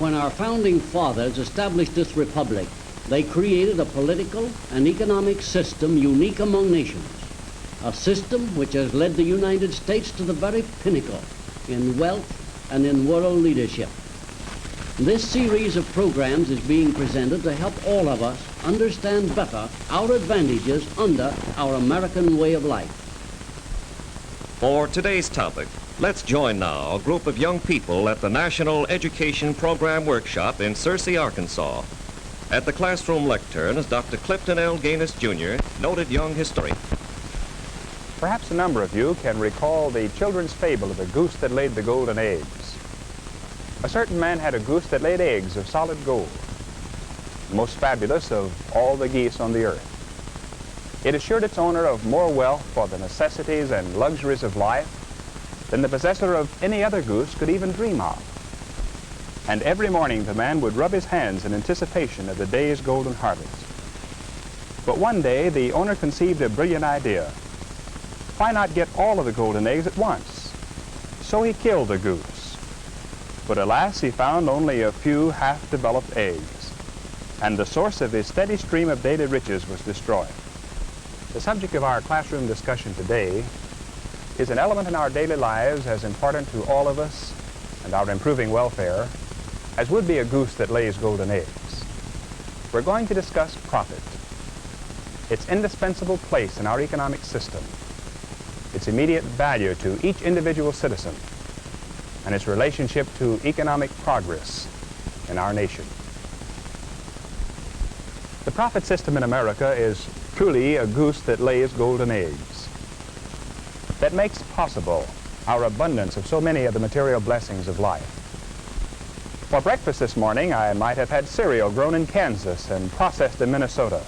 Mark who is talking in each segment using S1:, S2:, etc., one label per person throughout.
S1: When our founding fathers established this republic, they created a political and economic system unique among nations, a system which has led the United States to the very pinnacle in wealth and in world leadership. This series of programs is being presented to help all of us understand better our advantages under our American way of life.
S2: For today's topic, let's join now a group of young people at the National Education Program Workshop in Searcy, Arkansas. At the classroom lectern is Dr. Clifton L. Gaines, Jr., noted young historian.
S3: Perhaps a number of you can recall the children's fable of the goose that laid the golden eggs. A certain man had a goose that laid eggs of solid gold, the most fabulous of all the geese on the earth. It assured its owner of more wealth for the necessities and luxuries of life than the possessor of any other goose could even dream of. And every morning the man would rub his hands in anticipation of the day's golden harvest. But one day the owner conceived a brilliant idea. Why not get all of the golden eggs at once? So he killed the goose. But alas, he found only a few half-developed eggs, and the source of his steady stream of daily riches was destroyed. The subject of our classroom discussion today is an element in our daily lives as important to all of us and our improving welfare as would be a goose that lays golden eggs. We're going to discuss profit, its indispensable place in our economic system, its immediate value to each individual citizen, and its relationship to economic progress in our nation. The profit system in America is truly a goose that lays golden eggs, that makes possible our abundance of so many of the material blessings of life. For breakfast this morning, I might have had cereal grown in Kansas and processed in Minnesota,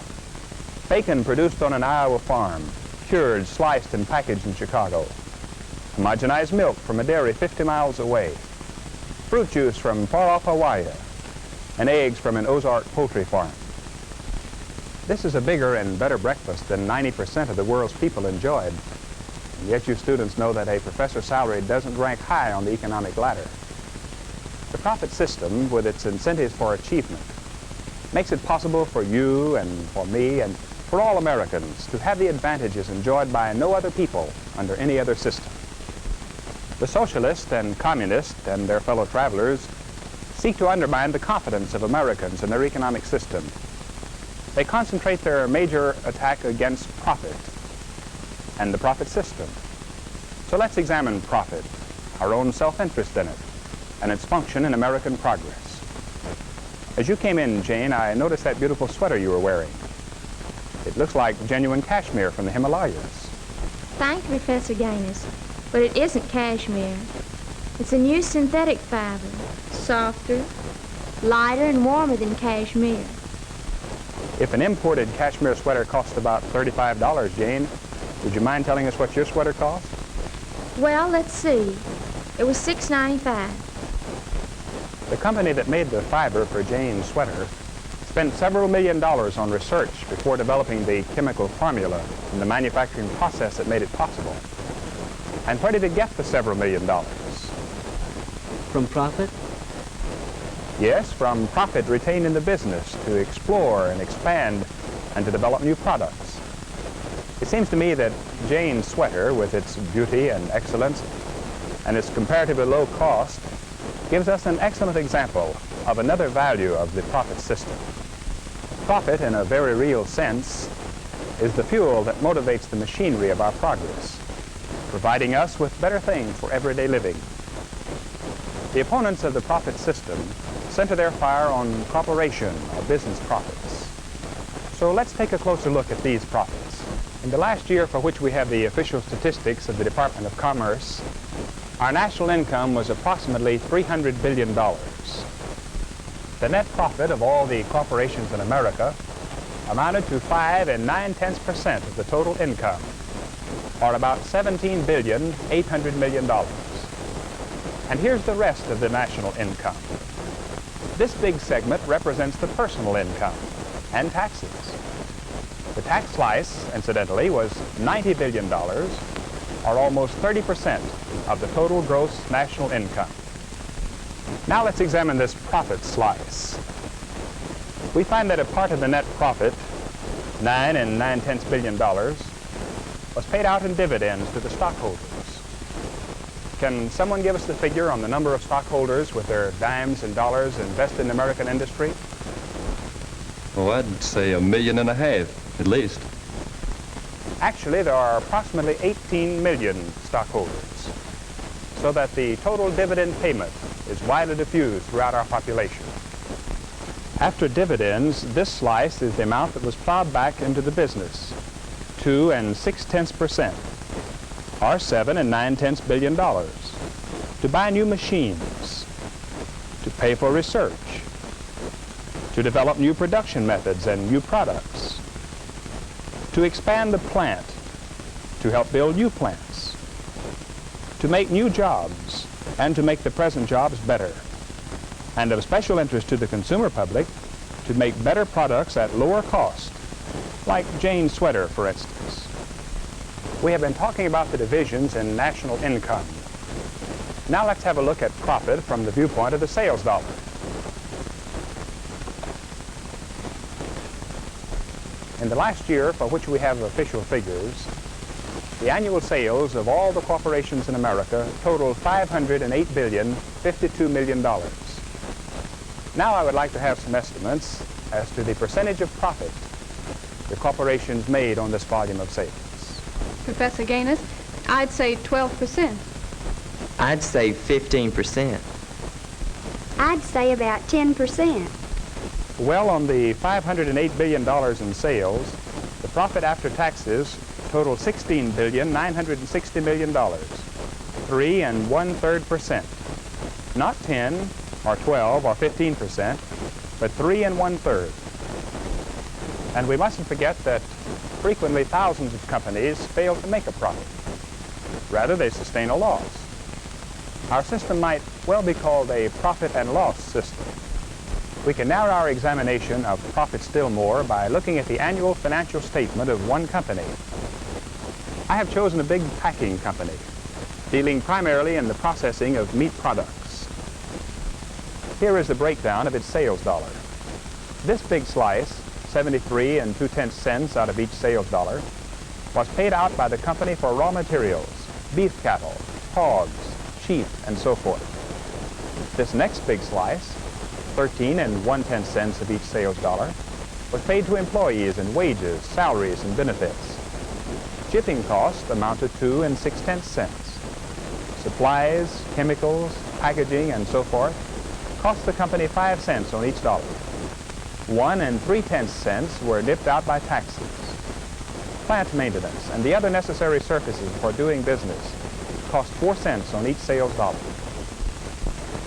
S3: bacon produced on an Iowa farm, cured, sliced, and packaged in Chicago, homogenized milk from a dairy 50 miles away, fruit juice from far-off Hawaii, and eggs from an Ozark poultry farm. This is a bigger and better breakfast than 90% of the world's people enjoyed, and yet you students know that a professor's salary doesn't rank high on the economic ladder. The profit system, with its incentives for achievement, makes it possible for you and for me and for all Americans to have the advantages enjoyed by no other people under any other system. The socialists and communists and their fellow travelers seek to undermine the confidence of Americans in their economic system. They concentrate their major attack against profit and the profit system. So let's examine profit, our own self-interest in it, and its function in American progress. As you came in, Jane, I noticed that beautiful sweater you were wearing. It looks like genuine cashmere from the Himalayas.
S4: Thank you, Professor Gaines, but it isn't cashmere. It's a new synthetic fiber, softer, lighter, and warmer than cashmere.
S3: If an imported cashmere sweater cost about $35, Jane, would you mind telling us what your sweater cost?
S4: Well, let's see. It was $6.95.
S3: The company that made the fiber for Jane's sweater spent several $1 million on research before developing the chemical formula and the manufacturing process that made it possible. And where did it get the several $1 million?
S1: From profit?
S3: Yes, from profit retained in the business to explore and expand and to develop new products. It seems to me that Jane's sweater, with its beauty and excellence and its comparatively low cost, gives us an excellent example of another value of the profit system. Profit, in a very real sense, is the fuel that motivates the machinery of our progress, providing us with better things for everyday living. The opponents of the profit system center their fire on corporation or business profits. So let's take a closer look at these profits. In the last year for which we have the official statistics of the Department of Commerce, our national income was approximately $300 billion. The net profit of all the corporations in America amounted to 5 9/10% of the total income, or about $17,800 million. And here's the rest of the national income. This big segment represents the personal income and taxes. The tax slice, incidentally, was $90 billion, or almost 30% of the total gross national income. Now let's examine this profit slice. We find that a part of the net profit, $9.9 billion, was paid out in dividends to the stockholders. Can someone give us the figure on the number of stockholders with their dimes and dollars invested in American industry?
S5: Oh, I'd say 1.5 million, at least.
S3: Actually, there are approximately 18 million stockholders, so that the total dividend payment is widely diffused throughout our population. After dividends, this slice is the amount that was plowed back into the business, 2 6/10%, or $7.9 billion, to buy new machines, to pay for research, to develop new production methods and new products, to expand the plant, to help build new plants, to make new jobs, and to make the present jobs better, and of special interest to the consumer public, to make better products at lower cost, like Jane's sweater, for instance. We have been talking about the divisions in national income. Now let's have a look at profit from the viewpoint of the sales dollar. In the last year, for which we have official figures, the annual sales of all the corporations in America totaled $508.52 billion. Now I would like to have some estimates as to the percentage of profit the corporations made on this volume of sales.
S6: Professor Gaines, I'd say 12%.
S7: I'd say 15%.
S8: I'd say about 10%.
S3: Well, on the $508 billion in sales, the profit after taxes totaled $16.96 billion, 3 1/3%. Not 10 or 12 or 15%, but 3 1/3. And we mustn't forget that frequently thousands of companies fail to make a profit. Rather, they sustain a loss. Our system might well be called a profit and loss system. We can narrow our examination of profit still more by looking at the annual financial statement of one company. I have chosen a big packing company, dealing primarily in the processing of meat products. Here is the breakdown of its sales dollar. This big slice, 73 2/10 cents out of each sales dollar, was paid out by the company for raw materials, beef cattle, hogs, sheep, and so forth. This next big slice, 13 1/10 cents of each sales dollar, was paid to employees in wages, salaries, and benefits. Shipping costs amounted to 2 6/10 cents. Supplies, chemicals, packaging, and so forth cost the company 5 cents on each dollar. 1 3/10 cents were dipped out by taxes. Plant maintenance and the other necessary services for doing business cost 4 cents on each sales dollar.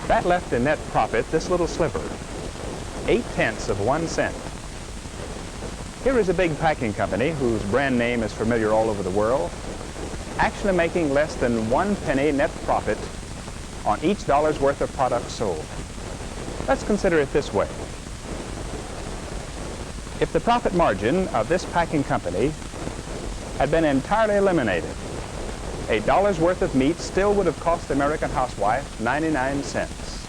S3: That left in net profit this little sliver, 0.8 of 1 cent. Here is a big packing company whose brand name is familiar all over the world, actually making less than 1 penny net profit on each dollar's worth of products sold. Let's consider it this way. If the profit margin of this packing company had been entirely eliminated, a dollar's worth of meat still would have cost the American housewife 99 cents.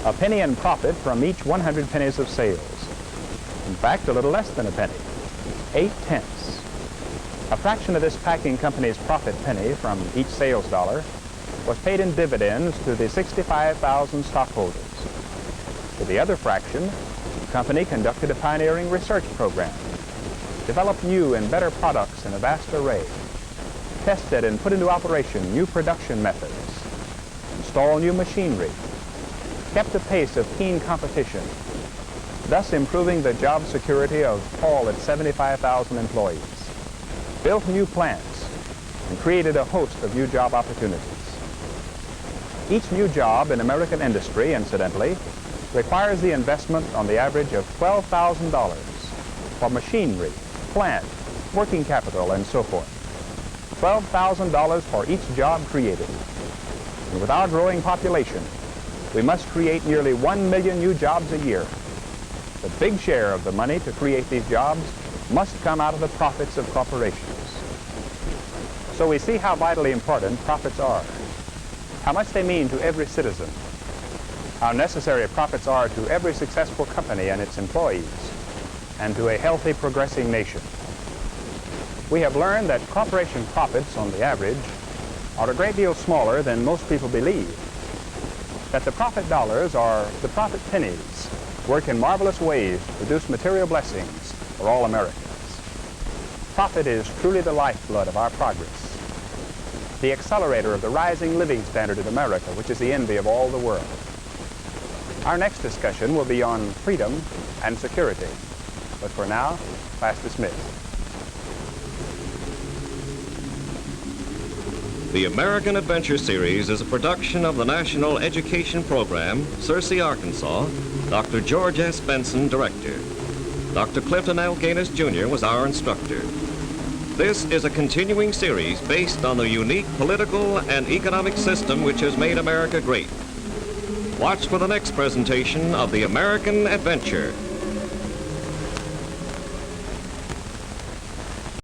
S3: A penny in profit from each 100 pennies of sales. In fact, a little less than a penny, 0.8. A fraction of this packing company's profit penny from each sales dollar was paid in dividends to the 65,000 stockholders. For the other fraction, the company conducted a pioneering research program, developed new and better products in a vast array, tested and put into operation new production methods, installed new machinery, kept the pace of keen competition, thus improving the job security of all its 75,000 employees, built new plants, and created a host of new job opportunities. Each new job in American industry, incidentally, requires the investment on the average of $12,000 for machinery, plant, working capital, and so forth. $12,000 for each job created. And with our growing population, we must create nearly 1 million new jobs a year. The big share of the money to create these jobs must come out of the profits of corporations. So we see how vitally important profits are, how much they mean to every citizen. how necessary profits are to every successful company and its employees, and to a healthy, progressing nation. We have learned that corporation profits, on the average, are a great deal smaller than most people believe, that the profit dollars are the profit pennies, work in marvelous ways to produce material blessings for all Americans. Profit is truly the lifeblood of our progress, the accelerator of the rising living standard in America, which is the envy of all the world. Our next discussion will be on freedom and security. But for now, class dismissed.
S2: The American Adventure Series is a production of the National Education Program, Searcy, Arkansas. Dr. George S. Benson, director. Dr. Clinton L. Gaines, Jr. was our instructor. This is a continuing series based on the unique political and economic system which has made America great. Watch for the next presentation of the American Adventure.